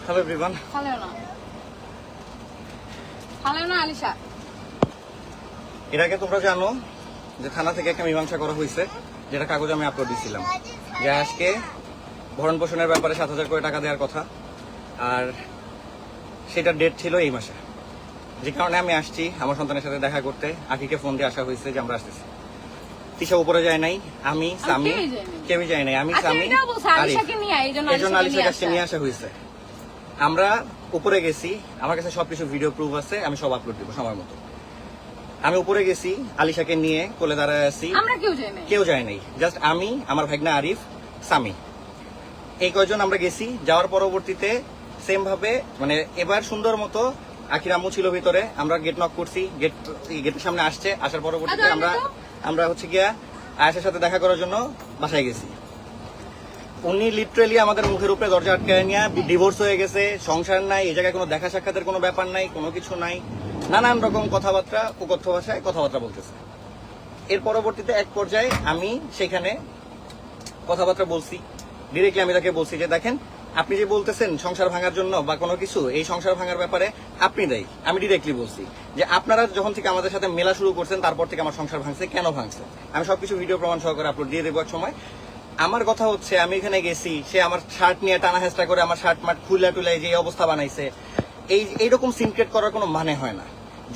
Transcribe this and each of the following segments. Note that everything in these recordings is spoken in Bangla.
Hello everyone. আলিশা, এর আগে তোমরা জানো যে থানা থেকে একটা মীমাংসা করা হয়েছে, যেটা কাগজ আমি আপলোড দিয়েছিলাম, যে আজকে ভরণ পোষণের ব্যাপারে 7,000 করে টাকা দেওয়ার কথা, আর সেটার ডেট ছিল এই মাসে। যে কারণে আমি আসছি আমার সন্তানের সাথে দেখা করতে। আকিকে ফোন দিয়ে আসা হয়েছে যে আমরা আসতেছি। তিশা উপরে যায় নাই, আমি সামি কেউই যায় নাই, আমি সামি এই জন্য আলিশাকে কাছে নিয়ে আসা হয়েছে। আমরা উপরে গেছি, আমার কাছে সবকিছু ভিডিও প্রুফ আছে, আমি সব আপলোড দিব সময় মতো। আমি উপরে গেছি আলিশাকে নিয়ে, কোলে দাঁড়ায় আছি, কেউ যায় নাই, জাস্ট আমি, আমার ভাগনা আরিফ, সামি, এই কয়জন আমরা গেছি। যাওয়ার পরবর্তীতে সেম ভাবে মানে এবার সুন্দর মতো আখির আম্মু ছিল ভিতরে, আমরা গেট নক করছি, গেটের সামনে আসছে। আসার পরবর্তীতে আমরা হচ্ছে গিয়া আয়েশার সাথে দেখা করার জন্য বাসায় গেছি। উনি লিটারেলি আমাদের মুখের উপরে দরজা আটকায় নিয়ে, ডিভোর্স হয়ে গেছে, সংসার নাই, এই জায়গায় কোনো দেখা সাক্ষাতের কোনো ব্যাপার নাই, কোনো কিছু নাই, নানান রকম কথাবার্তা কথ্য ভাষায় কথাবার্তা বলতেছে। এর পরবর্তীতে এক পর্যায়ে আমি সেখানে কথাবার্তা বলছি, ডিরেক্টলি আমি তাকে বলছি যে দেখেন, আপনি যে বলতেছেন সংসার ভাঙার জন্য বা কোনো কিছু, এই সংসার ভাঙার ব্যাপারে আপনি দায়ী। আমি ডিরেক্টলি বলছি যে আপনারা যখন থেকে আমাদের সাথে মেলা শুরু করছেন তারপর থেকে আমার সংসার ভাঙছে, কেন ভাঙছে, আমি সবকিছু ভিডিও প্রমাণ সহকারে আপলোড দিয়ে দেবো এক সময়। আমার কথা হচ্ছে, আমি এখানে গেছি, সে আমার শার্ট নিয়ে টানা হেঁচড়া করে আমার শার্ট মাঠ খুলে টুলাই যে অবস্থা বানাইছে, এইরকম সিনক্রেট করার কোনো মানে হয় না।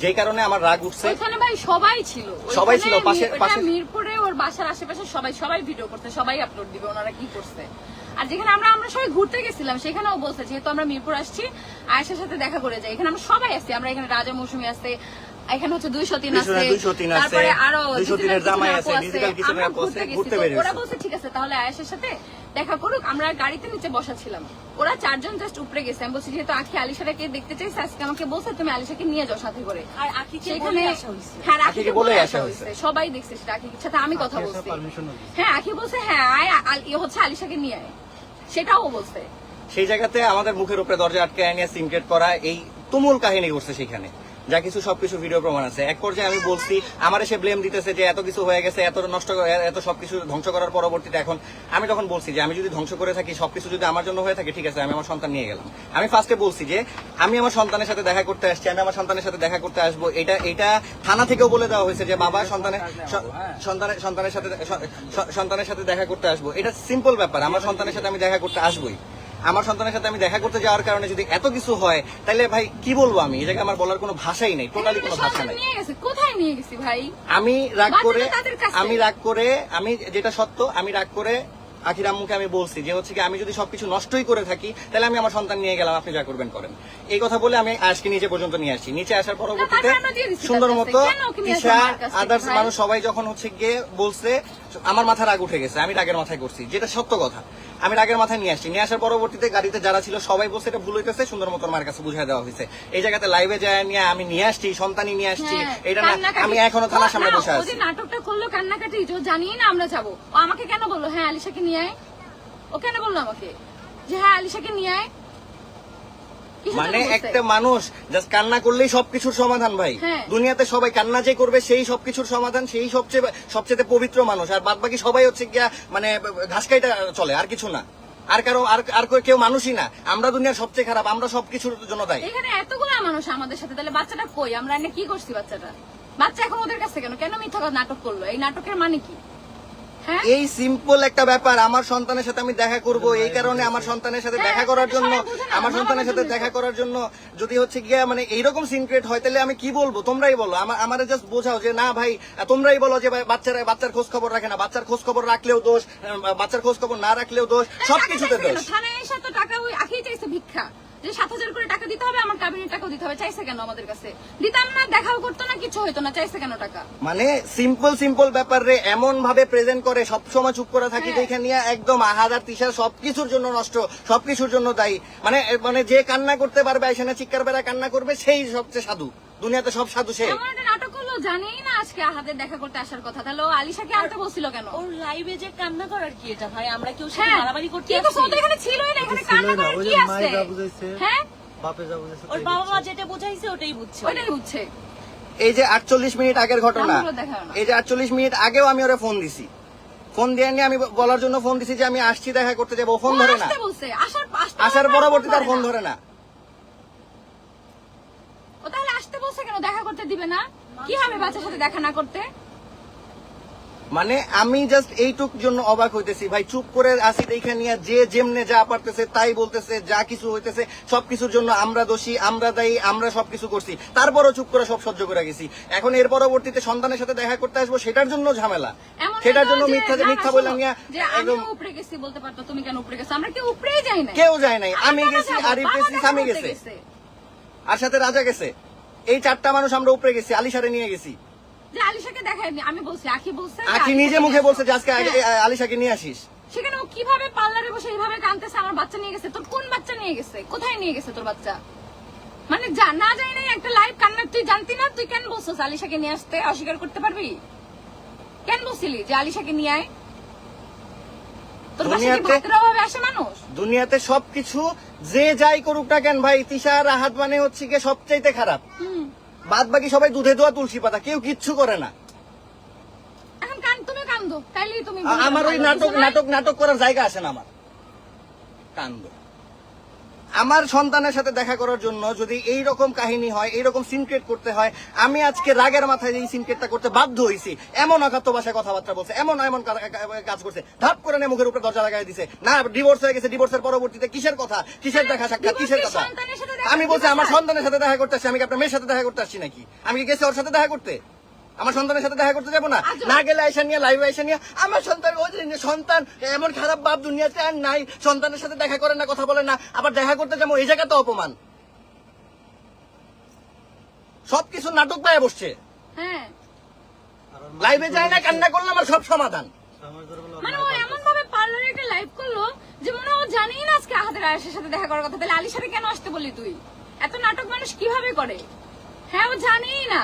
যে কারণে আমার রাগ উঠছে। ওখানে ভাই সবাই ছিল পাশে মিরপুরে, ওর বাসার আশেপাশে সবাই ভিডিও করতে, সবাই আপলোড দিবে ওনারা কি করছে। আর যেখানে আমরা সবাই ঘুরতে গেছিলাম সেখানেও বলছে যেহেতু আমরা মিরপুর আসছি আয়েশার সাথে দেখা করে যাই। এখানে আমরা সবাই আসছি, আমরা এখানে রাজা মৌসুমী আছে, এখানে হচ্ছে 203 আছে, তারপরে আরো 203 এর জামাই আছে, ডিজিটাল কিচেনের আপু আছে, ঘুরতে বেরিয়েছে। ওরা বলছে ঠিক আছে তাহলে আয়েশার সাথে দেখা করুক, আমরা গাড়িতে নিচে বসা ছিলাম, ওরা 4 জন জাস্ট উপরে গেছে। আমি বলছি যেহেতু আখি আলিশাকে দেখতে চাইছে, আজকে আমাকে বলছে তুমি আলিশাকে নিয়ে যাও সাথে করে। আর আখিকে বলে আসা হইছে, হ্যাঁ আখিকে বলে আসা হইছে, সবাই দেখছে সেটা। আখির সাথে আমি কথা বলছি, হ্যাঁ আখি বলছে হ্যাঁ আয় হচ্ছে আলিশাকে নিয়ে আয়, সেটাও বলছে। সেই জায়গাতে আমাদের মুখের উপরে দরজা আটকায় নিয়ে সিনক্রেট করা, এই তুমুল কাহিনী করছে সেখানে, যা কিছু সবকিছু ভিডিও প্রমাণ আছে। এক পর্যায়ে আমি বলছি, আমার এসে ব্লেম দিতেছে যে এত কিছু হয়ে গেছে, এত নষ্ট, এত সবকিছু ধ্বংস করার পরবর্তীতে এখন আমি তখন বলছি যে আমি যদি ধ্বংস করে থাকি, সবকিছু যদি আমার জন্য হয়ে থাকে, ঠিক আছে আমি আমার সন্তান নিয়ে গেলাম। আমি ফার্স্টে বলছি যে আমি আমার সন্তানের সাথে দেখা করতে আসছি, আমি আমার সন্তানের সাথে দেখা করতে আসবো। এটা থানা থেকেও বলে দেওয়া হয়েছে যে বাবা সন্তানের সাথে দেখা করতে আসবো। এটা সিম্পল ব্যাপার, আমার সন্তানের সাথে আমি দেখা করতে আসবোই। আমার সন্তানের সাথে আমি দেখা করতে যাওয়ার কারণে যদি এত কিছু হয়, তাহলে ভাই কি বলবো আমি, এই জায়গায় আমার বলার কোনো ভাষাই নেই, টোটালি কোনো ভাষা নেই। কোথায় নিয়ে গেছি ভাই? আমি রাগ করে আমি যেটা সত্য, আমি রাগ করে আখির আম্মুকে আমি বলছি যে হচ্ছে কি আমি যদি সবকিছু নষ্টই করে থাকি তাহলে আমি আমার সন্তান নিয়ে গেলাম, আপনি যা করবেন করেন। এই কথা বলে আমি আজকে নিচে পর্যন্ত নিয়ে আসছি। নিচে আসার পরবর্তীতে সুন্দর মতো তিশা আদার্স মানুষ সবাই যখন হচ্ছে গিয়ে বলছে, আমার মাথা রাগ উঠে গেছে, আমি রাগের মাথায় করছি, যেটা সত্য কথা। আমি রাগের মাথায় নিয়ে আসছি। নিয়ে আসার পরবর্তীতে গাড়িতে যারা ছিল সবাই বলছে এটা ভুল হইতেছে, সুন্দর মতো আমার কাছে বুঝাই দেওয়া হয়েছে। এই জায়গাতে লাইভে যায় নিয়ে আমি নিয়ে আসছি, সন্তানই নিয়ে আসছি, এটা না আমি এখনো থানার সামনে বসে আছি। নাটকটা করলো কান্নাকাটি, জানি না আমরা যাবো, ও আমাকে কেন বললো হ্যাঁ আলিশাকে নিয়ে আয়, ও কেন বললো আমাকে যে হ্যাঁ আলিশাকে নিয়ে আয়? মানে একটা মানুষ জাস্ট কান্না করলেই সবকিছুর সমাধান ভাই। দুনিয়াতে সবাই কান্না যে করবে সেই সবকিছুর সমাধান, সেই সবচেয়ে পবিত্র মানুষ, আর বাদ বাকি সবাই হচ্ছে গিয়া মানে ঘাস খাইটা চলে, আর কিছু না। আর কেউ মানুষই না, আমরা দুনিয়ার সবচেয়ে খারাপ, আমরা সবকিছুর জন্য দায়ী। এখানে এতগুলো মানুষ আমাদের সাথে, তাহলে বাচ্চাটা কই? আমরা এনে কি করছি? বাচ্চা এখন ওদের কাছে কেন মিথ্যা নাটক করলো? এই নাটকের মানে কি? এই সিম্পল একটা ব্যাপার, আমার সন্তানের সাথে আমি দেখা করব, এই কারণে আমার সন্তানের সাথে দেখা করার জন্য যদি হচ্ছে গিয়া মানে এইরকম সিনক্রেট হয়, তাহলে আমি কি বলবো? তোমরাই বলো, আমার জাস্ট বোঝাও যে না ভাই, তোমরাই বলো যে বাচ্চার খোঁজ খবর রাখে না, বাচ্চার খোঁজ খবর রাখলেও দোষ, বাচ্চার খোঁজ খবর না রাখলেও দোষ, সবকিছুতে দোষ। থানায় এসে তো টাকা ওই আখিই চাইছে ভিক্ষা, যে 7,000 করে টাকা দিতে হবে, আমার কাবিনের টাকাও দিতে হবে, চাইছে কেন আমাদের কাছে? দিতাম না, দেখাও করতো না, কিছু হইতো না, চাইছে কেন টাকা? মানে সিম্পল ব্যাপার রে এমন ভাবে প্রেজেন্ট করে, সবসময় চুপ করে থাকি দেখে নিয়ে একদম আহাজার তিশার সবকিছুর জন্য নষ্ট, সবকিছুর জন্য দায়ী। মানে যে কান্না করতে পারবে, এখানে চিৎকার বেড়া কান্না করবে, সেই সবচেয়ে সাধু, দুনিয়াতে সব সাধু সে। এমন একটা নাটক করলো, জানেই না আজকে আহাদের দেখা করতে আসার কথা, তাহলে ও আলিশাকে আনতে বলছিল কেন? ওর লাইভে যে কান্না করার কি এটা ভাই? আমরা কেউ সাথে মারামারি করতে আসছি? কিন্তু এখানে ছিলই না, এখানে কান্না করার কি আছে? হ্যাঁ, ওর বাবা মা যেটা বুঝাইছে ওটাই বুঝছে। এই যে 48 মিনিট আগের ঘটনা, এই যে 48 মিনিট আগেও আমি ওরা ফোন ফোন দিয়ে নিয়ে আমি বলার জন্য ফোন দিছি যে আমি আসছি দেখা করতে যাবো, ফোন ধরে না। আসতে বলছে, আসার পরবর্তীতে আর ফোন ধরে না। ও তাহলে আসতে বলছে কেন? দেখা করতে দিবে না? কি হবে বাচ্চার সাথে দেখা না করতে? মানে আমি জাস্ট এইটুক জন্য অবাক হইতেছি ভাই, চুপ করে আসি দেখে নিয়ে যে যেমনে যা পারতেছে তাই বলতেছে, যা কিছু হইতেছে সবকিছুর জন্য আমরা দোষী, আমরা দায়ী, আমরা সবকিছু করছি, তারপরও চুপ করে সব সহ্য করে গেছি। এখন এর পরবর্তীতে সন্তানের সাথে দেখা করতে আসবো, সেটার জন্য ঝামেলা, এমন সেটার না জন্য যে- মিথ্যা না, না, মিথ্যা শোনো, বললাম নিয়ে যে একদম আমিও উপরে গেছি বলতে পারতো, তুমি কেন উপরে গেছো? আমরা কেউ উপরেই যাই না। কেউ যায় নাই, আমি কেন গেছি, যাবো? আরিফ বাবা গেছি, দেখা স্বামী করতে গেছে, আর সাথে রাজা গেছে। এই 4টা মানুষ আমরা উপরে গেছি, আলিশারে নিয়ে গেছি। যে আলিশাকে দেখায়নি, আমি বলছি, আখি বলছে যে আখি নিজে আলিশাকে মুখে নিয়ে বলছে যে আসো। আজকে হ্যাঁ। আলিশাকে নিয়ে আসিস। সেখানে ও কিভাবে পার্লারে বসে এইভাবে কাঁদতেছে, আমার বাচ্চা নিয়ে গেছে। তোর কোন বাচ্চা নিয়ে গেছে? কোথায় নিয়ে গেছে তোর বাচ্চা? মানে না যাই নাই একটা লাইভ কান্না, তুই জানতি না? তুই কেন বলছিস আলিশাকে নিয়ে আসতে? অস্বীকার করতে পারবি? কেন বলছিলি যে আলিশাকে নিয়ে আয়? তোর বাসায় কি দুনিয়াতে- ভাতের অভাবে আসে মানুষ? দুনিয়াতে সবকিছু যে যাই করুক না কেন ভাই, তিশা রাহাত মানে হচ্ছে গিয়ে সবচাইতে খারাপ। হুম। বাদ বাকি সবাই দুধে দোয়া তুলসী পাতা, কেউ কিচ্ছু করে না। এখন তুমি কান্দো, তাইলেই তুমি আমার ওই নাটক করার জায়গা আসে না আমার। কান্দো। আমার সন্তানের সাথে দেখা করার জন্য যদি এই রকম কাহিনী হয়, এই রকম সিনক্রেট করতে হয়, আমি আজকে রাগের মাথায় এই সিনক্রেটটা করতে বাধ্য হইছি। এমন অকাত্য ভাষায় কথাবার্তা বলছে, এমন কাজ করছে, ধাপ করে নিয়ে মুখের উপরে দরজা লাগাই দিছে। না ডিভোর্স হয়ে গেছে, ডিভোর্সের পরবর্তীতে কিসের কথা, কিসের দেখা সাক্ষাৎ, কিসের কথা? সন্তানের সাথে দেখা আমি বলছি করতে আমার চাই। সন্তানের সাথে দেখা করতে আসছি, আমি কি আপনার মেয়ের সাথে দেখা করতে আসছি নাকি? আমি কি গেছি ওর সাথে দেখা করতে? আমার সন্তানের সাথে দেখা করতে যাবো না? না গেলে আইসা নিয়ে লাইভ আইসা নিয়ে আমার সন্তান, ওই যে সন্তান এমন খারাপ বাপ দুনিয়াতে আর নাই, সন্তানের সাথে দেখা করে না, কথা বলে না, আবার দেখা করতে যাবো, এই জায়গা তো অপমান। সবকিছু নাটক পায়ে বসছে, হ্যাঁ, লাইভে যায় না, কান্না করলে আমার সব সমাধান। মানে ও এমন ভাবে পার্লারে একটা লাইভ করলো যে মনে হয় ও জানেই না আজকে আহাদের আয়েশের সাথে দেখা করার কথা। তাহলে আলিশারে কেন আসতে বললি তুই? এত নাটক মানুষ কিভাবে করে? হ্যাঁ, ও জানেই না।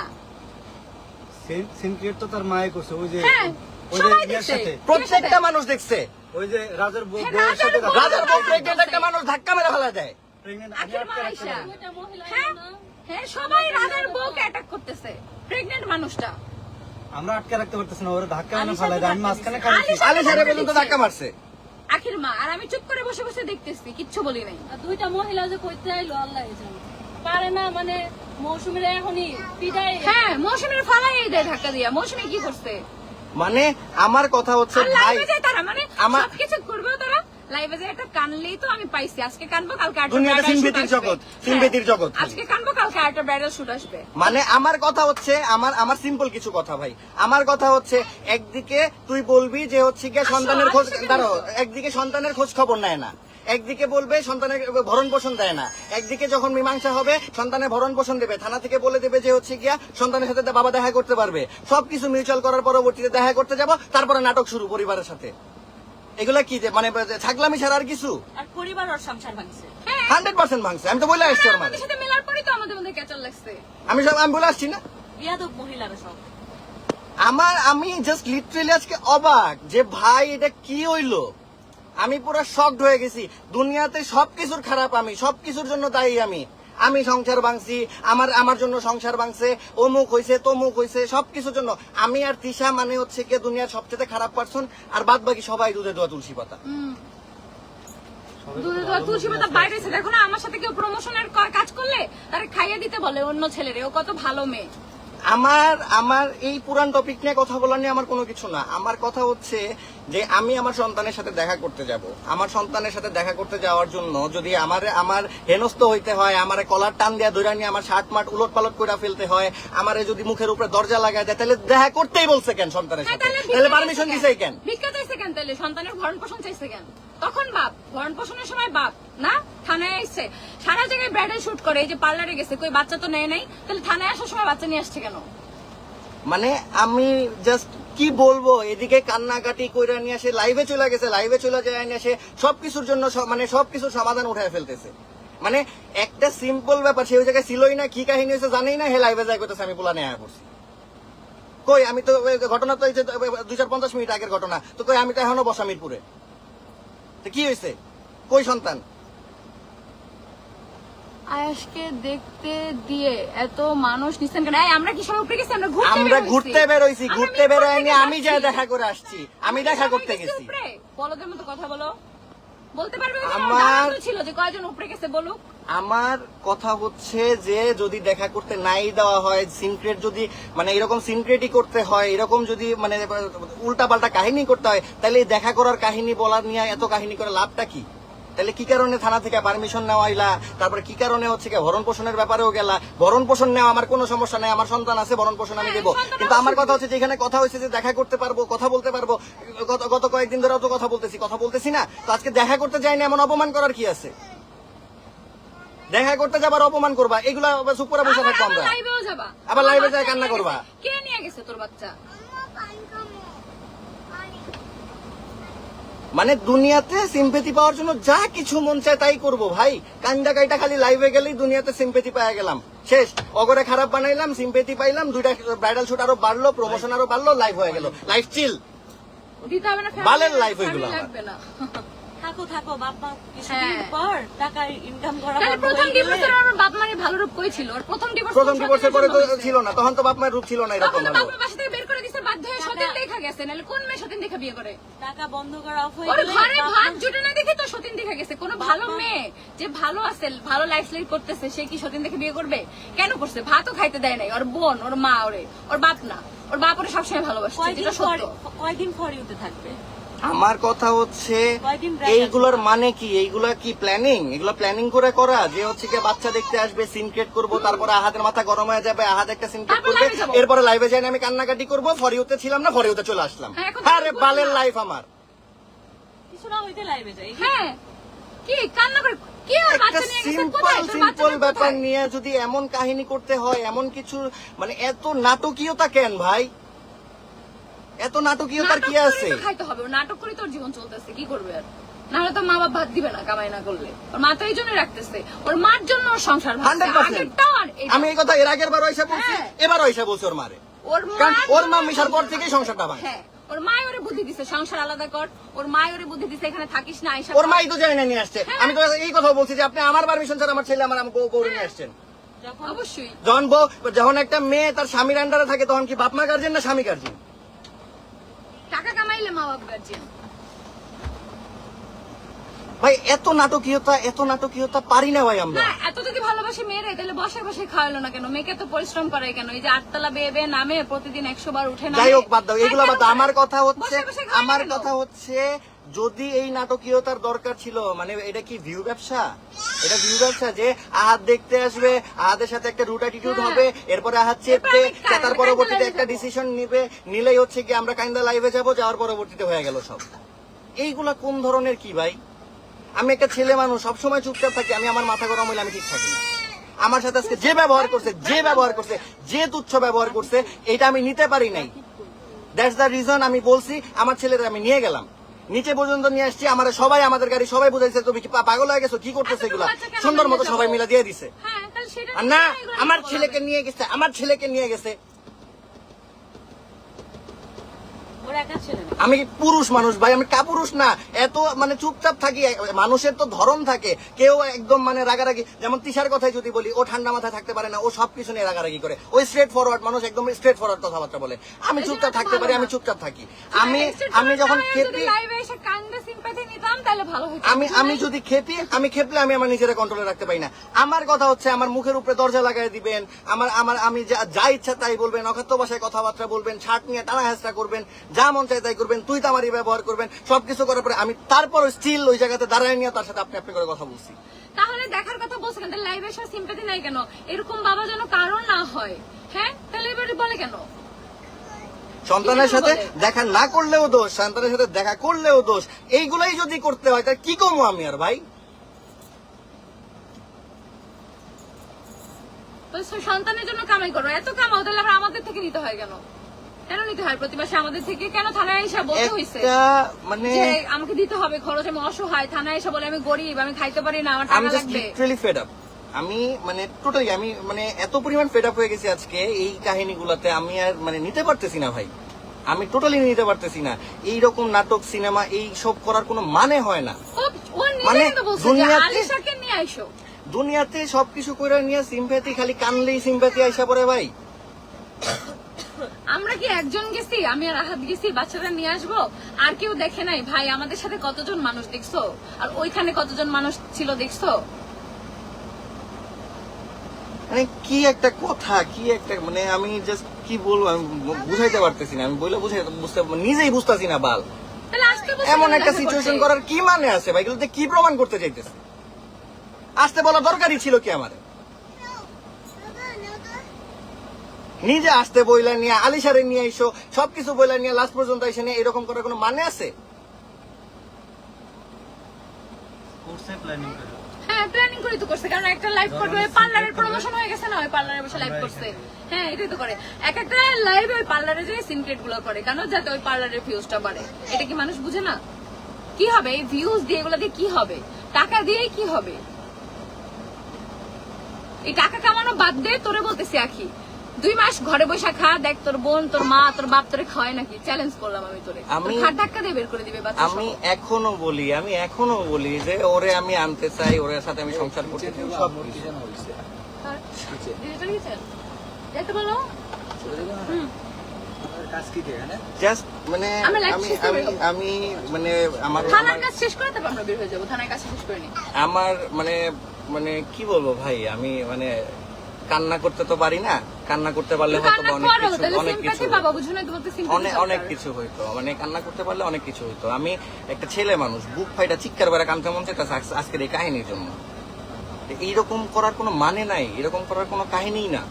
সিনক্রেট তো তার মায়ে করছে, ওই যে হ্যাঁ, ওই যে সবাই ইয়ার দেখছে। সাথে, প্রত্যেকটা মানুষ দেখছে, ওই যে রাজার বউ হ্যাঁ, বউয়ের সাথে রাজার বউ। রাজার বউ প্রেগনেন্ট একটা মানুষ ধাক্কা মেরে ফেলা দেয়। প্রেগনেন্ট আখির মা আয়েশা। হ্যাঁ, হ্যাঁ, সবাই রাজার বউকে অ্যাটাক করতেছে, প্রেগন্যান্ট মানুষটা। আমরা আটকে রাখতে পারতেছি না, ওরা ধাক্কা মেরে আলিশাকে ফেলাই দেয়। আমি ধাক্কা মাঝখানে দিছে। খাড়াইছি। আলিশা- আলিশারে পর্যন্ত ধাক্কা মারছে। আখির মা আর আমি চুপ করে বসে বসে দেখতেছি, কিচ্ছু বলি নাই। আর দুইটা মহিলা যে কইতে আইলো আল্লাহ জানে পারে না, মানে মৌসুমীরা এখনই পিটাই। হ্যাঁ, মৌসুমীর ফালাই দেয় ধাক্কা দিয়া। মৌসুমী কি করছে? মানে আমার কথা হচ্ছে আর ভাই, লাইভে যায় তারা, মানে আমার- সবকিছু করবেও তারা লাইভে যায়। একটা কানলেই তো আমি পাইছি, আজকে কানবো কালকে আরেকটা দুনিয়াতে bridal shoot সিনথেটিক আসবে। জগৎ, হ্যাঁ, সিনথেটিক জগৎ খালি। আজকে কানবো কালকে আরেকটা ব্রাইডাল শুট আসবে। মানে আমার কথা হচ্ছে, আমার সিম্পল কিছু কথা ভাই, আমার কথা হচ্ছে একদিকে তুই বলবি যে হচ্ছে গিয়ে সন্তানের খোঁজ, আলিশাকে দাঁড়াও, বলবো। একদিকে সন্তানের খোঁজ খবর নেয় না, একদিকে বলবে সন্তানের ভরণ পোষণ দেয় না, একদিকে যখন মীমাংসা হবে সন্তানের ভরণ পোষণ দেবে, থানা থেকে বলে দেবে যে হচ্ছে গিয়া সন্তানের সাথে বাবা দেখা করতে পারবে, সবকিছু মিউচুয়াল করার পরবর্তীতে দেখা করতে যাব, তারপরে নাটক শুরু পরিবারের সাথে। এগুলা কি যে মানে ছাগলামি ছাড়া আর কিছু? আর পরিবার ওর সংসার ভাঙছে। হ্যাঁ, 100% ভাঙছে, আমি তো বলে আসছি ওর মানে, আমাদের সাথে মেলার পরেই তো আমাদের মধ্যে ক্যাচাল লাগছে। আমি বলে আসছি না। বিয়াদব মহিলারা সব। আমি জাস্ট লিটারেলি আজকে অবাক যে ভাই এটা কি হইলো। আমি পুরো শকড হয়ে গেছি। দুনিয়াতে সবকিছুর খারাপ আমি, সবকিছুর জন্য দায়ী আমি সংসার ভাঙছি, আমার জন্য সংসার ভাঙছে, অমুক হইছে তমুক হইছে, সবকিছুর জন্য আমি আর তিশা মানে হচ্ছে কি দুনিয়ার সবচেয়ে খারাপ পারসন, আর বাদ বাকি সবাই দুধে দোয়া তুলসী পাতা। দুধে দেওয়া তুলসী পাতা বাইরে এসে দেখো না, আমার সাথে কেউ প্রমোশনের কাজ করলে তারা খাইয়ে দিতে বলে অন্য ছেলেরে, ও কত ভালো মেয়ে। আমার এই পুরান টপিক নিয়ে কথা বলা নিয়ে আমার কোনো কিছু না। আমার কথা হচ্ছে যে আমি আমার সন্তানের সাথে দেখা করতে যাব, আমার সন্তানের সাথে দেখা করতে যাওয়ার জন্য যদি আমার হেনস্থ হইতে হয়, আমার কলার টান দেওয়া ধরে নিয়ে আমার শার্ট মাঠ উলট পালট করে ফেলতে হয়, আমারে যদি মুখের উপরে দরজা লাগায় দেয়, তাহলে দেখা করতেই বলছে কেন সন্তানের হ্যাঁ, সাথে? তাহলে তাহলে ভিক্ষা পারমিশন চাইছে দিছে কেন? ভিক্ষা চাইছে কেন? তাহলে সন্তানের ভরণ পোষণ চাইছে কেন? তখন বাপ, ভরণ পোষণের সময় বাপ না, থানায় আসছে, সারা জায়গায় ব্রাইডাল শুট করে, এই যে পার্লারে গেছে, কই বাচ্চা তো নেয় নাই, তাহলে থানায় আসার সময় বাচ্চা নিয়ে আসছে কেন? মানে আমি জাস্ট কি বলবো, এদিকে কান্নাকাটি কইরা নিয়ে আসে, লাইভে চলে গেছে, লাইভে চলে যায় নিয়ে আসে, সবকিছুর জন্য মানে সবকিছুর সমাধান উঠায় ফেলতেছে। মানে একটা সিম্পল ব্যাপার, সে ওই জায়গায় ছিলই না, কি কাহিনী হয়েছে জানেই না, হে লাইভে যায় করতেছে আমি পোলা নেয়া করছি। কই আমি তো ঘটনা তো এই যে 250 মিনিট আগের ঘটনা, তো কই আমি তো এখনো বসা মিরপুরে, তো কি হয়েছে? কই সন্তান? আয়াশকে দেখতে দিয়ে এত মানুষ নিছেন কেন? এই, আমরা কি সব উপরে গেছি? আমরা ঘুরতে বেরোইছি, আমরা ঘুরতে মিরপুর বেরোয়নি, থেকে আমি যা যাচ্ছি। দেখা করে আসছি, আমি দেখা করতে সবাই গেছি। উপরে? বলদের মতো কথা বলো, বলতে পারবে? আমার- ছিল যে কয়জন উপরে গেছে বলুক। আমার কথা হচ্ছে যে যদি দেখা করতে নাই দেওয়া হয়, সিনক্রেট যদি মানে এরকম সিনক্রেটই করতে হয়, এরকম যদি মানে উল্টা পাল্টা কাহিনী করতে হয়, তাহলে এই দেখা করার কাহিনী বলার নিয়ে এত কাহিনী করে লাভটা কি? তাহলে কি কারণে থানা থেকে পারমিশন নেওয়া হইলা? তারপরে কি কারণে হচ্ছে কি ভরণ পোষণের ব্যাপারেও গেলা? ভরণ পোষণ নেওয়া আমার কোনো সমস্যা নাই, আমার সন্তান আছে, ভরণ পোষণ আমি দেবো। কিন্তু আমার কথা হচ্ছে যেখানে কথা হয়েছে যে দেখা করতে পারবো, কথা বলতে পারবো, গত কয়েকদিন ধরেও তো কথা বলতেছি না, তো আজকে দেখা করতে যাইনি এমন অপমান করার কি আছে? দেখা করতে যাবার অপমান করবা, এগুলা চুপ করে বসে থাকবো আমরা। লাইভেও যাবা, আবার লাইভে যায় কান্না করবা। কে নিয়ে গেছে তোর বাচ্চা? মানে দুনিয়াতে সিম্পেথি পাওয়ার জন্য যা কিছু মন চায় তাই করবো ভাই। কান্দা কাইটা খালি লাইভে গেলেই দুনিয়াতে সিম্পেথি পাওয়া গেলাম, শেষ। অগরে খারাপ বানাইলাম, সিম্পেথি পাইলাম, 2টা ব্রাইডাল শুট আরো বাড়লো, প্রমোশন আরো বাড়লো, লাইভ হয়ে গেল, লাইফ চিল। দিতে হবে না, বালের life ওইগুলো আমার। লাগবে না। থাকো বাবা হ্যাঁ। কিছুদিন পর টাকা ইনকাম করা তাহলে বন্ধ প্রথম হয়ে গেলে ডিভোর্সের আমার বাপ মায়ের ভালো রূপ কই ছিল? ওর প্রথম ডিভোর্সের পরে তো ছিল না, তখন তো বাপ মায়ের রূপ ছিল না এরকম তখন তো ভালো। বাপ মা বাসা থেকে বের করে দিছে, বাধ্য হয়ে সতীন দেখা গেছে। নাহলে কোন মেয়ে সতীন দেখা বিয়ে করে? টাকা বন্ধ করা অফ হয়ে ওর গেলে ঘরে বাপ ভাত মা- জুটে না দেখে তো সতীন দেখা গেছে। কোন ভালো মেয়ে যে ভালো আছে, ভালো লাইফ স্টাইল করতেছে, সে কি সতীন দেখে বিয়ে করবে? কেন করছে? ভাতও খাইতে দেয় নাই ওর বোন, ওর মা, ওর বাপ না, ওর বাপ ওরে সবসময় ভালোবাসছে, যেটা সত্য। কয়দিন ফরিউতে থাকবে? আমার কথা হচ্ছে কয়দিন bridal এইগুলোর মানে কি? এইগুলা কি প্ল্যানিং? এগুলো প্ল্যানিং করে করা যে হচ্ছে কি বাচ্চা দেখতে আসবে, সিন ক্রিয়েট করবো, তারপরে আহাদের মাথা গরম হয়ে যাবে, আহাদ একটা সিন ক্রিয়েট তারপর করবে, live এ যাবো। এরপরে লাইভে যাই আমি কান্নাকাটি করবো, ফরিউতে ছিলাম না, ফরিউতে চলে আসলাম। হ্যাঁ, এখন আরে তো বালের বুঝলাম। লাইফ আমার। কিছু না হইতে লাইভে যাই। হ্যাঁ, কি কান্না করে? কি ওর একটা বাচ্চা নিয়ে গেছে? কোথায়? তোর সিম্পল বাচ্চাটা ব্যাপার কোথায়? নিয়ে যদি এমন কাহিনী করতে হয়, এমন কিছু মানে এত নাটকীয়তা কেন ভাই? এত নাটকীয়তার কি নাটক আছে? করেই তো খাইতে হবে, ও নাটক করে তোর জীবন চলতেছে, কি করবে আর? নাহলে তো মা বাপ ভাত দিবে না কামাই না করলে। ওর মা তো এই জন্যই রাখতেছে, ওর মার জন্য ওর সংসার ভাঙছে। 100%। আগেরটাও আর এইটাও। আমি এই কথা এর আগের বার ওইসা বলছি, হ্যাঁ। এবার ওইসা বলছি ওর মারে, ওর কারণ মার ওর মা জন্য মিশার পর সংসার থেকেই ভাঙছে। সংসারটা ভাঙছে। হ্যাঁ, ওর মা ওরে বুদ্ধি দিছে সংসার আলাদা কর, ওর মা ওরে বুদ্ধি দিছে এখানে থাকিস না, আইসা ওর মাই তো জানি না নিয়ে আসছে। আমি তো এই কথা বলছি যে আপনি আমার পারমিশন ছাড়া আমার ছেলে আমার বউ নিয়ে আসছেন। যখন অবশ্যই যখন একটা মেয়ে তার স্বামীর আন্ডারে থাকে তখন কি বাপ মা গার্জেন না স্বামী গার্জেন? টাকা কামাইলে মা বাপ গার্জিয়ান। ভাই এত নাটকীয়তা পারি না ভাই আমরা। না, এত যদি ভালোবাসে মেয়েরে তাহলে বসে বসে খাওয়ালো না কেন? মেয়েকে তো পরিশ্রম করে কেন? এই যে 8 বেয়ে বেয়ে নামে, প্রতিদিন 100 বার উঠে নামে। যাই হোক বাদ দাও, এগুলো হ্যাঁ, বাদ দাও। কেন আমার করে? কথা হচ্ছে বসে বসে খাওয়ায় না কেন? যদি এই নাটকীয়তার দরকার ছিল, মানে এটা কি ভিউ ব্যবসা? এটা ভিউ ব্যবসা যে আহাদ দেখতে আসবে, আহাদের সাথে একটা রুট অ্যাটিটিউড হ্যাঁ। হবে, এরপরে আহাদ চেপবে, এরপর আমি চেতার কাইন্দা পরবর্তীতে live এ একটা যাবো। ডিসিশন নিলেই হচ্ছে কি আমরা কাইন্দা লাইভে যাব, যাওয়ার পরবর্তীতে হয়ে গেল সব। এইগুলা কোন ধরনের কি ভাই? আমি একটা ছেলে মানুষ, সবসময় চুপচাপ থাকি, আমি আমার মাথা গরম হইলে আমি ঠিক থাকি না। আমার সাথে আজকে যে ব্যবহার করছে, যে তুচ্ছ ব্যবহার করছে, এটা আমি নিতে পারি নাই। দ্যাটস দ্য রিজন আমি বলছি আমার ছেলেদের আমি নিয়ে গেলাম, নিচে পর্যন্ত নিয়ে আসছি। আমার সবাই, আমাদের গাড়ি সবাই বুঝাইছে তুমি কি পাগল হয়ে গেছো, কি করতেছে এগুলা, সুন্দর মতো সবাই মিলে দিয়ে দিছে। হ্যাঁ, তাহলে সেটা আর না, এগুলো আমার বলা ছেলেকে নিয়ে গেছে। ওর একা ছেলে না। আমি পুরুষ মানুষ ভাই, আমি কাপুরুষ না। এত মানে চুপচাপ থাকি, মানুষের তো ধরন থাকে। কেউ একদম মানে রাগারাগি, যেমন তিশার কথাই যদি বলি, ও ঠান্ডা মাথায় থাকতে পারে না, ও সবকিছু নিয়ে রাগারাগি করে। ওই স্ট্রেট ফরওয়ার্ড মানুষ, একদম স্ট্রেট ফরওয়ার্ড কথাবার্তা বলে। আমি চুপচাপ থাকতে পারি, আমি চুপচাপ থাকি। আমি যখন খেপি, লাইভে এসে কান্দে সিম্পাথি নিতাম তাহলে ভালো হতো। আমি যদি খেপলে আমি আমার নিজেরা কন্ট্রোলে রাখতে পারি না। আমার কথা হচ্ছে আমার মুখের উপরে দরজা লাগাই দিবেন, আমি যা ইচ্ছা তাই বলবেন, অখাদ্য ভাষায় কথাবার্তা বলবেন, শার্ট নিয়ে টানা হেঁচড়া করবেন, যা মন চায় তাই করবেন, তুই তো আমারই ব্যবহার করবেন, সবকিছু করার পরে আমি তারপর স্টিল ওই জায়গাতে দাঁড়ায় নিয়ে তার সাথে আপনি করে কথা বলছি। তাহলে দেখার কথা বলছে কেন? লাইভে এসে সিম্পাথি নাই কেন? এরকম বাবা যেন কারণ না হয়। হ্যাঁ, তাহলে এবারে বলে কেন? সন্তানের সাথে দেখা না করলেও দোষ, সন্তানের সাথে দেখা করলেও দোষ। এইগুলাই যদি করতে হয় তাহলে কি কমু আমি আর ভাই? তো সন্তানের জন্য কামাই করো, এত কামাও, তাহলে আবার আমাদের থেকে নিতে হয় কেন? কেন নিতে হয় প্রতি মাসে আমাদের থেকে? কেন থানায় এসে বলতে হয়েছে একটা মানে যে আমাকে দিতে হবে খরচ, আমি অসহায়? থানায় এসে বলে আমি গরিব, আমি খাইতে পারি না, আমার আমি টাকা জাস্ট লাগবে। Literally fed up. আমি মানে টোটালি আমি মানে এত পরিমাণ ফেড আপ হয়ে গেছি আজকে এই কাহিনীগুলোতে। আমি আর মানে নিতে পারতেছি না ভাই, আমি টোটালি নিতে পারতেছি না। এইরকম নাটক, সিনেমা, এই সব করার কোনো মানে হয় না। ও মানে নিজে কিন্তু বলছে যে দুনিয়াতে- আলিশাকে নিয়ে আইসো। দুনিয়াতে সবকিছু করে নিয়ে সিম্প্যাথি, খালি কানলেই সিম্প্যাথি আইসা পড়ে ভাই। আমরা কি একজন গেছি, আমি আর রাহাত গেছি বাচ্চারা নিয়ে আসবো, আর কেউ দেখে নাই ভাই? আমাদের সাথে কতজন মানুষ দেখছো, আর ওইখানে কতজন মানুষ ছিল দেখছো? মানে কি একটা কথা, কি একটা মানে আমি জাস্ট কি বলবো, আমি বুঝাইতে পারতেছি না। আমি বলে নিজেই বুঝতেছি না বাল। তাহলে আসতে বলছে এমন কেন একটা দেখা সিচুয়েশন করতে? করার কি মানে আছে ভাই? এগুলোতে কি প্রমাণ করতে চাইতেছে? আসতে বলা দরকারই ছিল কি আমার? নিজে আসতে বইলা নিয়ে আলিশারে নিয়ে এসো, সবকিছু বইলা নিয়ে লাস্ট পর্যন্ত এসে নিয়ে এরকম করার কোনো মানে আছে? করছে প্ল্যানিং করে। হ্যাঁ প্ল্যানিং করে তো করছে, কারণ একটা লাইভ করবে, পার্লারের প্রমোশন হয়ে গেছে না, ওই পার্লারে বসে লাইভ করছে। হ্যাঁ এটাই তো করে, এক একটা লাইভে ওই পার্লারে যে সিনক্রেট গুলো করে কেন, যাতে ওই পার্লারের ভিউজটা বাড়ে। এটা কি মানুষ বুঝে না? কি হবে এই ভিউজ দিয়ে, এগুলো দিয়ে কি হবে? টাকা দিয়ে কি হবে? এই টাকা কামানো বাদ দে, তোরে বলতেছি আখি, 2 মাস ঘরে বসে খা, দেখ তোর বোন, তোর মা, তোর বাপ তোরে খাওয়ায় নাকি। চ্যালেঞ্জ করলাম আমি তোরে, ঘাট ধাক্কা দিয়ে বের করে দিবে বাচ্চা। আমি এখনো বলি যে ওরে আমি আনতে চাই, ওর সাথে আমি সংসার করতে চাই, সব ডিজিটাল কিচেন যেতে বলো। জাস্ট মানে আমরা live আমি শেষ করে আমি আমি মানে আমার থানার কাজ শেষ করে তারপর আমরা বের হয়ে যাবো, থানার কাজ শেষ করে নি। আমার মানে মানে কি বলবো ভাই, আমি মানে কান্না করতে তো পারি না। কান্না করতে পারলে হয়তো অনেক কিছু বাবা বুঝো না, তোমাকে অনেক কিছু হইতো, মানে কান্না করতে পারলে অনেক কিছু হইতো। আমি একটা ছেলে মানুষ, বুক ফাইটা চিৎকার বেড়া কানতে মন চাইতেছে আজকের এই কাহিনীর জন্য। এইরকম করার কোনো মানে নাই, এরকম করার কোনো কাহিনী না।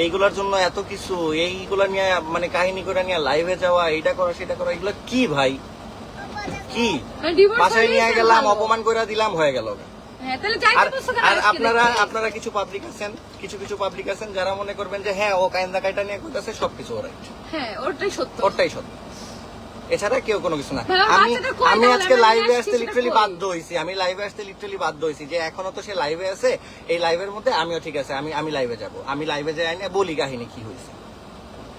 এইগুলার জন্য এত কিছু, এইগুলা নিয়ে মানে কাহিনী করে নিয়ে লাইভে যাওয়া, এইটা করা সেটা করা, এগুলো কি ভাই? কি বাসায় নিয়ে গেলাম, অপমান করে দিলাম, হয়ে গেল। আর আপনারা কিছু পাবলিক আছেন যারা মনে করবেন যে হ্যাঁ ও কাইন্দা কাইটা নিয়ে কইতাছে, সবকিছু ওরাই, হ্যাঁ ওটাই সত্য। এছাড়া কেউ কোনো কিছু না। বাচ্চাদের কই আমি দাও, আজকে আমরা লাইভে নিয়ে আসতে আসছি, লিটারালি সেটা কই? বাধ্য হইছি যে এখনো তো সে লাইভে আছে, এই লাইভের মধ্যে আমিও ঠিক আছে, আমি লাইভে যাব, আমি লাইভে যাই না, বলি কাহিনী কি হয়েছে,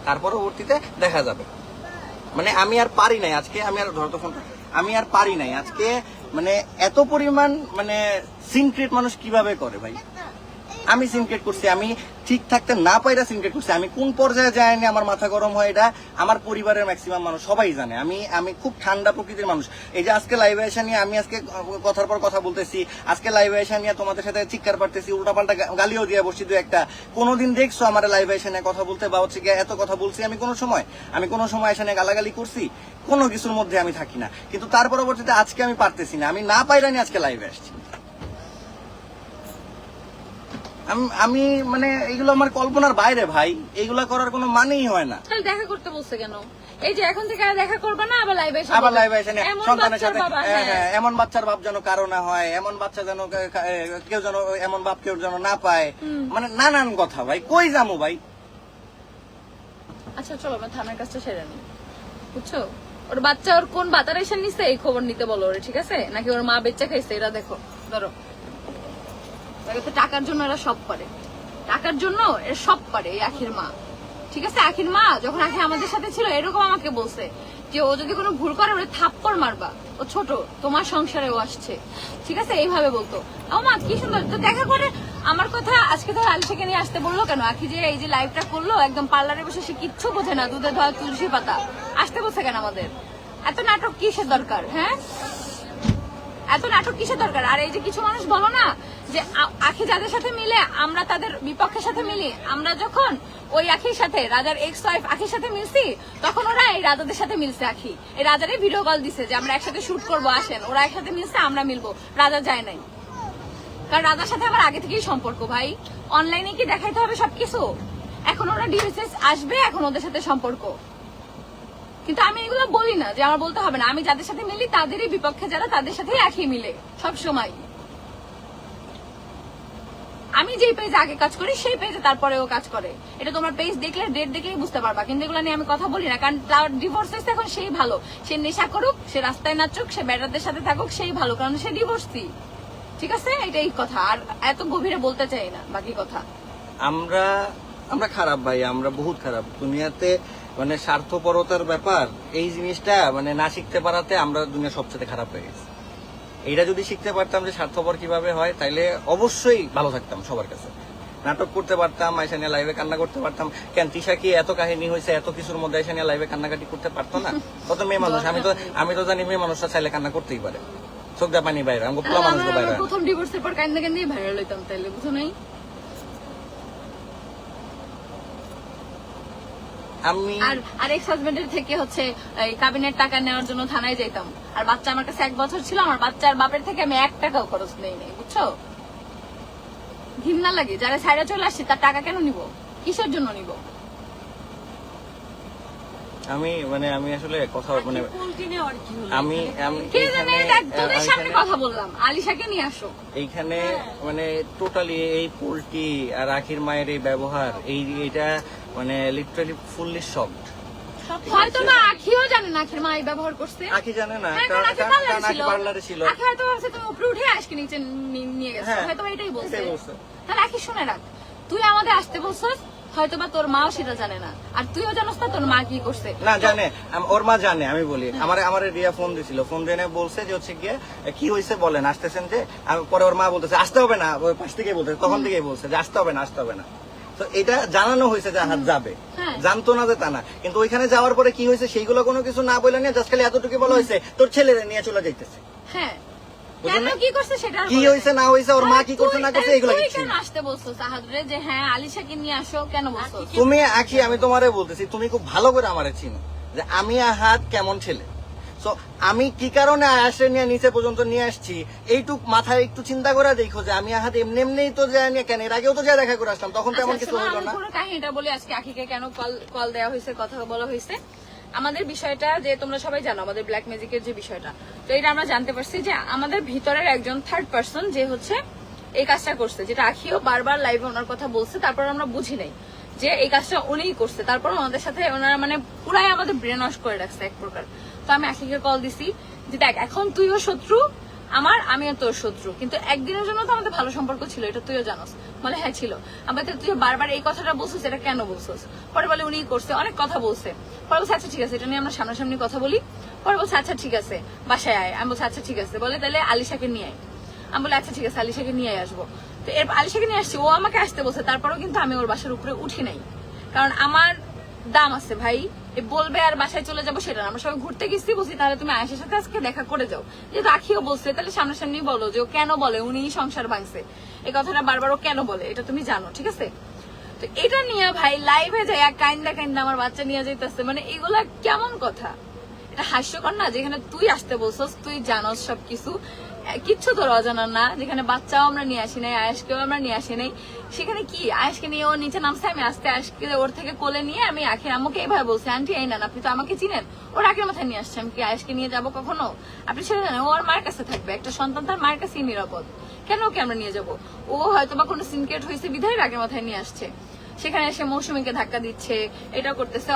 তার পরবর্তীতে দেখা যাবে। মানে আমি আর পারি নাই আজকে, আমি আর পারি নাই আজকে, মানে এত পরিমাণ মানে সিনক্রেট মানুষ কিভাবে করে ভাই? আমি সিনক্রেট করছি, আমি ঠিক থাকতে না পাইরা সিনক্রেট করছি। আমি কোন পর্যায়ে যাইনি, আমার মাথা গরম হয়, এটা আমার পরিবারের ম্যাক্সিমাম মানুষ সবাই জানে। আমি খুব ঠান্ডা প্রকৃতির মানুষ। এই যে আজকে লাইভে আসা নিয়ে আমি আজকে কথার পর কথা বলতেছি, আজকে লাইভে আসা নিয়ে তোমাদের সাথে চিৎকার পারতেছি, উল্টাপাল্টা গালিও দিয়ে বসছি 2-1টা। কোনোদিন দেখছো আমার লাইভে এসে নিয়ে কথা বলতে, বা হচ্ছে গিয়ে এত কথা বলছি আমি কোনো সময় এসে নিয়ে গালাগালি করছি? কোনো কিছুর মধ্যে আমি থাকি না। কিন্তু তার পরবর্তীতে আজকে আমি পারতেছি না, আমি না পাইরানি আজকে লাইভে আসছি। আমি মানে এগুলো আমার কল্পনার বাইরে ভাই, এগুলা করার কোনো মানেই হয় না। তাহলে দেখা করতে বলছে কেন? এই যে এখন থেকে আর দেখা করবে না, আবার লাইভে এসে সন্তানের সাথে এমন বাচ্চার বাপ যেন কারো না হয়, এমন বাচ্চা যেন কেউ যেন এমন বাপ কেউ যেন না পায়, মানে নানান কথা ভাই। কই যাবো ভাই? আচ্ছা চলো আমরা থানার কাজটা সেরে নিই, বুঝছো? ওর বাচ্চা ওর কোন বাতার এসে নিছে এই খবর নিতে বলো ওরে, ঠিক আছে? নাকি ওর মা বেচ্চা খাইছে, এরা দেখো। ধরো টাকার জন্য এরা সব পারে, টাকার জন্য এরা সব পারে। এই আখির মা, ঠিক আছে? আখির মা যখন আখি আমাদের সাথে ছিল এরকম আমাকে বলছে যে ও যদি কোনো ভুল করে ওরে থাপ্পড় মারবা, ও ছোট, তোমার সংসারে ও আসছে, ঠিক আছে? এইভাবে বলতো। ও মা কি সুন্দর তো দেখা করে। আমার কথা আজকে ধর আলিশাকে নিয়ে আসতে বললো কেন? আখি যে এই যে লাইভটা করলো, একদম পার্লারে বসে সে কিচ্ছু বোঝে না, দুধে ধোয়া তুলসী পাতা, আসতে বলছে কেন আমাদের? এত নাটক কিসের দরকার? হ্যাঁ এত নাটক কিসের দরকার? আর এই যে কিছু মানুষ বলো না যে আখি যাদের সাথে মিলে আমরা তাদের বিপক্ষের সাথে মিলি, আমরা যখন ওই আখির সাথে রাজার এক্স ওয়াইফ আখির সাথে মিলছি, তখন ওরা এই রাজাদের সাথে মিলছে। আখি এই রাজারে ভিডিও কল দিছে যে আমরা একসাথে শুট করবো, আসেন। ওরা একসাথে মিলছে, আমরা মিলবো। রাজা যায় নাই, কারণ রাজার সাথে আমার আগে থেকেই সম্পর্ক ভাই। অনলাইনে কি দেখাইতে হবে সবকিছু? এখন ওরা ডিএসএস আসবে, এখন ওদের সাথে সম্পর্ক। কিন্তু আমি এগুলো বলি না যে আমার বলতে হবে না। আমি যাদের সাথে মিলি তাদেরই বিপক্ষে যারা, তাদের সাথেই একই মিলে সব সময়। আমি যেই পেজে আগে কাজ করি সেই পেজে তারপরেও কাজ করে। এটা তোমার পেজ দেখলে, ডেট দেখলেই বুঝতে পারবা। কিন্তু এগুলো নিয়ে আমি কথা বলি না, কারণ তার ডিভোর্স হয়েছে, এখন সেই ভালো। সে নেশা করুক, সে রাস্তায় নাচুক, সে বেটারদের সাথে থাকুক, সেই ভালো, কারণ সে ডিভোর্সি। ঠিক আছে? এটাই কথা, আর এত গভীরে বলতে চাই না বাকি কথা। আমরা খারাপ ভাই, আমরা বহুত খারাপ দুনিয়াতে। মানে স্বার্থপরতার ব্যাপার, এই জিনিসটা মানে না শিখতে পারাতে আমরা দুনিয়া সবচেয়ে খারাপ হয়ে গেছি। এইটা যদি শিখতে পারতাম যে স্বার্থপর কিভাবে হয়, তাইলে অবশ্যই ভালো থাকতাম সবার কাছে। নাটক করতে পারতাম, আয়সা নিয়ে লাইভে কান্না করতে পারতাম। কেন তিশা কি এত কাহিনী হয়েছে, এত কিছুর মধ্যে আয়সা নিয়ে লাইভে কান্নাকাটি করতে পারতো না? কত মেয়ে মানুষ, আমি তো জানি মেয়ে মানুষরা চাইলে কান্না করতেই পারে, চোখ দা পানি বাইরে, আমি পোলা মানুষ বাইরে। আমরা প্রথম ডিভোর্সের পর কান্দে কান্দেই ভাইরাল হইতাম, তাইলে বুঝো নাই? আমি আর এক্স হাজবেন্ডের থেকে হচ্ছে এই কাবিনের টাকা নেওয়ার জন্য থানায় যেতাম। আর বাচ্চা আমার কাছে 1 বছর ছিল, আমার বাচ্চার বাপের থেকে আমি 1 টাকাও খরচ নেই, বুঝছো? ঘৃণা লাগে, যারা ছাইরা চলে আসছে তার টাকা কেন নিব, কিসের জন্য নিব? আমি আসলে কথা মানে পোল্ট্রি নেওয়ার কি হলো? আমি কে জানে, তোদের সামনে কথা বললাম, আলিশাকে নিয়ে আসো। এইখানে মানে টোটালি এই পোল্ট্রি আর আখির মায়ের এই ব্যবহার, এইটা মানে লিটারালি ফুললি শকড। হয়তো বা আখিও জানে না আখির মা এই ব্যবহার করছে। আখি জানে না, হ্যাঁ, কারণ আখি আখি পার্লারে ছিল। আখি হয়তো ভাবছে তুমি উপরে উঠে আজকে নিচে নিয়ে গেছো, হ্যাঁ, হয়তো এটাই বলছে। এটাই বলছে। তাহলে আখি শুনে রাখ, তুই আমাদের আসতে বলছিস, হয়তো বা তোর মাও সেটা জানে না, আর তুইও জানোস না তোর মা কি করছে। না জানে, ওর মা জানে। আমি বলি আমার রিয়া ফোন দিছিল, ফোন দিয়ে বলছে যে হচ্ছে গিয়ে কি হয়েছে বলেন, আসতেছেন যে? পরে ওর মা বলতেছে আসতে হবে না, ওই পাশ থেকেই বলতেছে, তখন থেকেই বলছে যে আসতে হবে না। তো এটা জানানো হয়েছে যে হাত যাবে, হ্যাঁ। জানতো না যে তা না। কিন্তু ওইখানে যাওয়ার পরে কি হয়েছে সেইগুলো কোনো কিছু না বলে নিয়ে জাস্ট খালি এতটুকু বলা হয়েছে তোর ছেলেরে নিয়ে চলে যাইতেছে। হ্যাঁ, বুঝলেন কেন না? কি করছে সেটা আর কি বলে হয়েছে না হয়েছে, ওর মা কি করছে না করছে এগুলো তুই কিছু কেন না। আসতে বলছিস সাহাদরে যে হ্যাঁ আলিশাকে নিয়ে আসো, কেন বলছিস? তুমি আখি, আমি তোমারে বলতেছি, তুমি খুব ভালো করে আমারে চিনো যে আমি আহাত কেমন ছেলে। সো আমি কি কারণে আয়াসে নিয়ে নিচে পর্যন্ত নিয়ে আসছি, এইটুক মাথায় একটু চিন্তা করে দেখো যে আমি আহাত এমনিই তো যায় নিয়ে কেন, এর আগেও তো যা দেখা করে আসলাম, তখন তেমন কিছু হলো না। পুরো কাহিনীটা বলি আজকে আখিকে কেন কল দেওয়া হয়েছে, কথা বলা হয়েছে। আমাদের বিষয়টা যে তোমরা সবাই জানো, আমাদের ব্ল্যাক ম্যাজিকের যে বিষয়টা, তো এটা আমরা জানতে পারছি যে আমাদের ভিতরের একজন থার্ড পার্সন যে হচ্ছে এই কাজটা করছে, যেটা আখিও বারবার লাইভে ওনার কথা বলছে, তারপর আমরা বুঝি নাই যে এই কাজটা উনিই করছে। তারপর আমাদের সাথে ওনারা মানে পুরাই আমাদের ব্রেন ওয়াশ করে রাখছে এক প্রকার। তো আমি আখিকে কল দিছি যে দেখ, এখন তুইও শত্রু আমার, আমিও তোর শত্রু, কিন্তু একদিনের জন্য তো আমাদের ভালো সম্পর্ক ছিল, এটা তুইও জানোস। বলে হ্যাঁ ছিল। আমাদের তুই বারবার এই কথাটা বলছিস, এটা কেন বলছিস? পরে বলে উনি করছে, অনেক কথা বলছে। পরে বলছে আচ্ছা ঠিক আছে, এটা নিয়ে আমরা সামনাসামনি কথা বলি। পরে বলছে আচ্ছা ঠিক আছে, বাসায় আয়। আমি বলছি আচ্ছা ঠিক আছে। বলে তাহলে আলিশাকে নিয়ে আয়। আমি বলি আচ্ছা ঠিক আছে, আলিশাকে নিয়ে আসবো। তো এর আলিশাকে নিয়ে আসছি, ও আমাকে আসতে বলছে, তারপরেও কিন্তু আমি ওর বাসার উপরে উঠি নাই, কারণ আমার দাম আছে ভাই। বলবে আর বাসায় চলে যাবো সেটা না, আমরা সবাই ঘুরতে গেছি, বলছি তাহলে তুমি আয়েশার সাথে আজকে দেখা করে যাও। যেহেতু আখিও বলছে, তাহলে সামনাসামনি বলো যে ও কেন বলে উনি সংসার ভাঙছে, এই কথাটা বারবার ও কেন বলে, এটা তুমি জানো, ঠিক আছে? তো এটা নিয়ে ভাই লাইভে যায় কাইন্দা আমার বাচ্চা নিয়ে যাইতেছে, মানে এগুলা কেমন কথা? এটা হাস্যকর না? যেখানে তুই আসতে বলছস, তুই জানোস সবকিছু, কিচ্ছু তোর অজানা না। যেখানে বাচ্চাও আমরা নিয়ে আসি নাই, আয়েশকেও আমরা নিয়ে আসি নাই, সেখানে কি আয়েশকে নিয়ে ও নিচে নামছে, আমি আস্তে আয়েশকে ওর থেকে কোলে নিয়ে আমি আখির আম্মুকে এইভাবে বলছি, আন্টি এই নেন, আপনি তো আমাকে চিনেন, ওর আগের মাথায় নিয়ে আসছে, আমি কি আয়েশকে নিয়ে যাবো কখনো? আপনি ছেড়ে দেন, ও ওর মায়ের কাছে থাকবে, একটা সন্তান তার মায়ের কাছেই নিরাপদ, কেন ওকে আমরা নিয়ে যাবো? ও হয়তো বা কোনো সিনক্রেট হয়েছে বিধায় আগের মাথায় নিয়ে আসছে, সেখানে এসে মৌসুমীকে ধাক্কা দিচ্ছে, এটা করতেছে।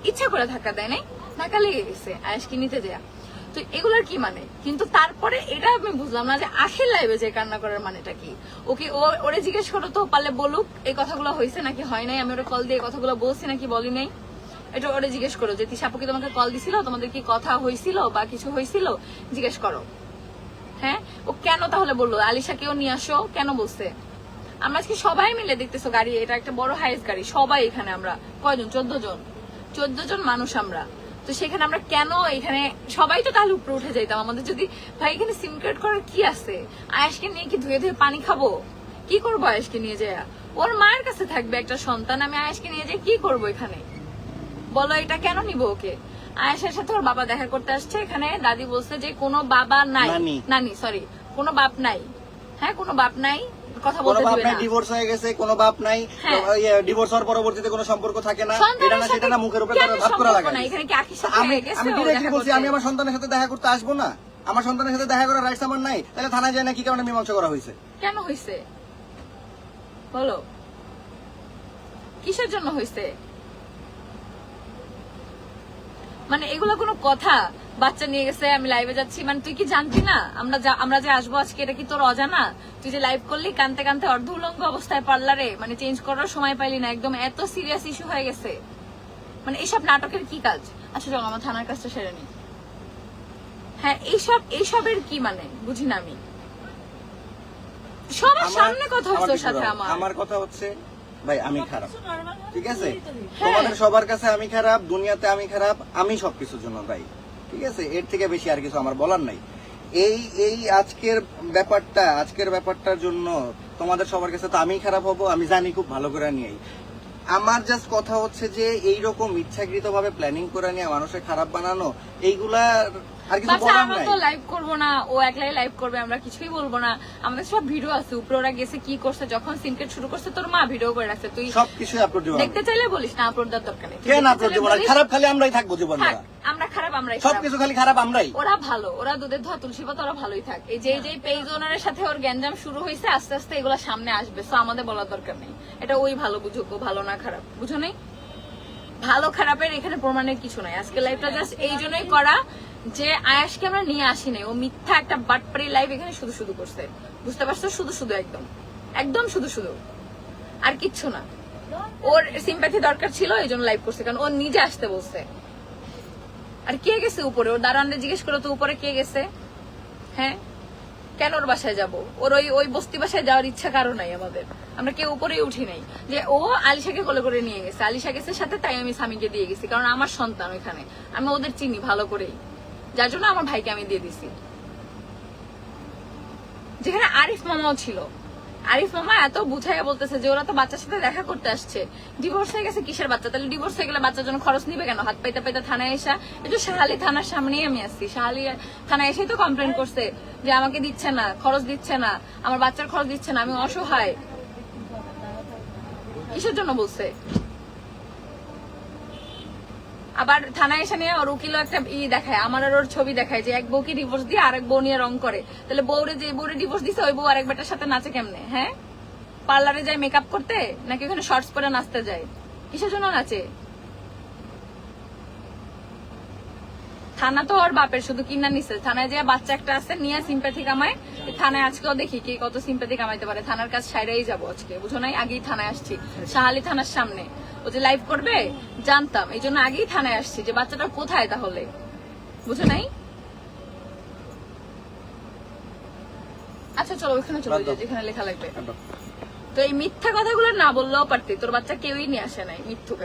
ইচ্ছা করে ধাক্কা দেয় নাই, ধাক্কা লেগে গেছে আয়েশকে নিতে দেয়া। তো এগুলার কি মানে? কিন্তু তারপরে এটা আমি বুঝলাম না যে আখির লাইভে যে কান্না করার মানেটা কি। ওকে ওরে জিজ্ঞেস করো তো, পারলে বলুক এই কথাগুলো হয়েছে নাকি হয় নাই, আমি ওরা কল দিয়ে এই কথাগুলো বলছি নাকি বলি নাই, এটা ওরে জিজ্ঞেস করো যে তিশাপু কি তোমাকে কল দিছিল, তোমাদের কি কথা হয়েছিল বা কিছু হয়েছিল, জিজ্ঞেস করো। হ্যাঁ, ও কেন তাহলে বললো আলিশাকেও নিয়ে আসো, কেন বলছে? আমরা আজকে সবাই মিলে দেখতেছো গাড়ি, এটা একটা বড় হাইস গাড়ি, সবাই এখানে আমরা কয়জন, 14 জন মানুষ আমরা। তো সেখানে আমরা কেন এখানে সবাই তো তাহলে উপরে উঠে যাইতাম। আমাদের যদি ভাই এখানে সিম কার্ড করার কি আছে? আয়েশকে নিয়ে কি ধুয়ে ধুয়ে পানি খাবো? কি করবো আয়েশকে নিয়ে যায়? ওর মায়ের কাছে থাকবে একটা সন্তান, আমি আয়েশকে নিয়ে যাই কি করবো এখানে? বলো এটা কেন নিবো ওকে? আয়েশার সাথে ওর বাবা দেখা করতে আসছে এখানে, দাদি বলছে যে কোনো বাবা নাই, নানি সরি, কোনো বাপ নাই। হ্যাঁ, কোনো বাপ নাই, কথা বলতে দিবে না, ডিভোর্স হয়ে গেছে, কোনো বাপ নাই, ডিভোর্স হওয়ার পরবর্তীতে কোনো সম্পর্ক থাকে না, এটা না সেটা না, মুখের উপরে ভাত করা লাগে। এখানে কি আখির সাথে আমি ডিরেক্টলি বলছি আমি আমার সন্তানের সাথে দেখা করতে আসবো না, আমার সন্তানের সাথে দেখা করার রাইটস আমার নাই, তাহলে থানায় যায় না কি কারণে মীমাংসা করা হয়েছে? কেন হয়েছে বলো, কিসের জন্য হয়েছে? মানে এগুলো কোনো কথা? বাচ্চা নিয়ে গেছে, আমি লাইভে যাচ্ছি, মানে তুই কি জানতি না আমরা যে আসবো আজকে, এটা কি তোর অজানা? তুই যে লাইভ করলি কানতে কানতে অর্ধ উলঙ্গ অবস্থায় পার্লারে, মানে চেঞ্জ করার সময় পাইলি না, একদম এত সিরিয়াস ইস্যু হয়ে গেছে, মানে এইসব নাটকের কি কাজ? আচ্ছা চলো আমার থানার কাজটা সেরে নি। হ্যাঁ এইসবের কি মানে বুঝি না আমি। সবার সামনে কথা হচ্ছে ওর সাথে আমার কথা হচ্ছে ভাই আমি খারাপ, ঠিক আছে? হ্যাঁ। তোমাদের সবার কাছে আমি খারাপ, দুনিয়াতে আমি খারাপ, আমি সবকিছুর জন্য দায়ী, ঠিক আছে? এর থেকে বেশি আর কিছু আমার বলার নাই। এই আজকের ব্যাপারটার জন্য তোমাদের সবার কাছে তো আমি খারাপ হব, আমি জানি খুব ভালো করে নিয়েই। আমার জাস্ট কথা হচ্ছে যে এইরকম ইচ্ছাকৃত ভাবে প্ল্যানিং করে নিয়ে মানুষের খারাপ বানানো, এইগুলা আর কিছু বাচ্চা বলার আমরা নাই। তো লাইভ করবো না, ও একলাই লাইভ করবে, আমরা কিছুই বলবো না। আমাদের সব ভিডিও আছে, উপরে ওরা গেছে কি করছে, যখন সিনকেট শুরু করছে তোর মা ভিডিও করে রাখছে, তুই সবকিছু আপলোড দিব। দেখতে চাইলে বলিস না, আপলোড দেওয়ার দরকার নেই। তুই কেন দেখতে আপলোড চাইলে দিব না? বলিস, খারাপ খালি আমরাই থাকবো জীবন থাক, আমরা খারাপ, আমরাই খারাপ। সবকিছু খালি খারাপ আমরাই। ওরা ভালো, ওরা দুধের ধোয়া তুলসী পাতা, ওরা ভালোই থাক। এই যে পেজ ওনারের সাথে ওর গ্যাঞ্জাম শুরু হয়েছে, আস্তে আস্তে এগুলা সামনে আসবে, সো আমাদের বলার দরকার নেই। এটা ওই ভালো বুঝুক, ও ভালো না খারাপ, বুঝো নাই? ভালো খারাপের এখানে প্রমাণের কিছু নাই। আজকে লাইভটা জাস্ট এই জন্যই করা যে আয়াসকে আমরা নিয়ে আসি নাই, ও মিথ্যা একটা বাটপারি লাইভ এখানে শুধু শুধু করছে, বুঝতে পারছো? শুধু শুধু, একদম শুধু শুধু, আর কিচ্ছু না। ওর সিম্প্যাথি দরকার ছিল, এই জন্য লাইভ করছে, কারণ ও নিজে আসতে বলছে। আর কে গেছে উপরে? ওর দারোয়ানরে জিজ্ঞেস করো তো উপরে কে গেছে। হ্যাঁ, কেন ওর বাসায় যাবো? ওর ওই বস্তি বাসায় যাওয়ার ইচ্ছা কারো নাই আমাদের, আমরা কেউ উপরেই উঠি নাই। যে ও আলিশাকে কোলে করে নিয়ে গেছে, আলিশা গেছে সাথে, তাই আমি স্বামীকে দিয়ে গেছি, কারণ আমার সন্তান ওইখানে, আমি ওদের চিনি ভালো করেই, যার জন্য আমার ভাইকে আমি দিয়ে দিছি। যেখানে আরিফ মামাও ছিল, আরিফ মামা এত বুঝাইয়া বলতেছে যে ওরা তো বাচ্চার সাথে দেখা করতে আসছে, ডিভোর্স হয়ে গেছে, কিসের বাচ্চা? তাহলে ডিভোর্স হয়ে গেলে বাচ্চার জন্য খরচ নিবে কেন? হাত পাইতে পাইতে থানায় এসা, একটু শাহালি থানার সামনেই আমি আসছি, শাহালি থানায় এসেই তো কমপ্লেন করছে যে আমাকে দিচ্ছে না, খরচ দিচ্ছে না, আমার বাচ্চার খরচ দিচ্ছে না, আমি অসহায়। কিসের জন্য বলছে? আবার থানায় এসে নিয়ে ওর উকিলও একটা দেখায়, আমার আর ওর ছবি দেখায় যে এক বউকে ডিভোর্স দিয়ে আরেক বউ নিয়ে রং করে। তাহলে বউরে যে বউরে ডিভোর্স দিছে, ওই বউ আরেক বেটার সাথে নাচে কেমনে? হ্যাঁ, পার্লারে যায় মেকআপ করতে, নাকি ওখানে শর্টস পরে নাচতে যায়? কিসের জন্য নাচে? থানা তো ওর বাপের, শুধু কিনা নিছে। থানায় যে বাচ্চা একটা আছে নিয়ে সিম্প্যাথি কামায়, থানায় আজকেও দেখি কে কত সিম্প্যাথি কামাইতে পারে। থানার কাজ সাইডেই যাবো আজকে, বুঝো নাই? আগেই থানায় আসছি, শাহালি থানার সামনে। ও যে লাইভ করবে জানতাম, এই জন্য আগেই থানায় আসছি যে বাচ্চাটা কোথায় তাহলে, বুঝো নাই? আচ্ছা চলো ওইখানে চলে যাই যেখানে লেখা লাগবে। তো এই মিথ্যা কথাগুলো না বললেও পারতি, তোর বাচ্চা কেউই নিয়ে আসে নাই, মিথ্যুক।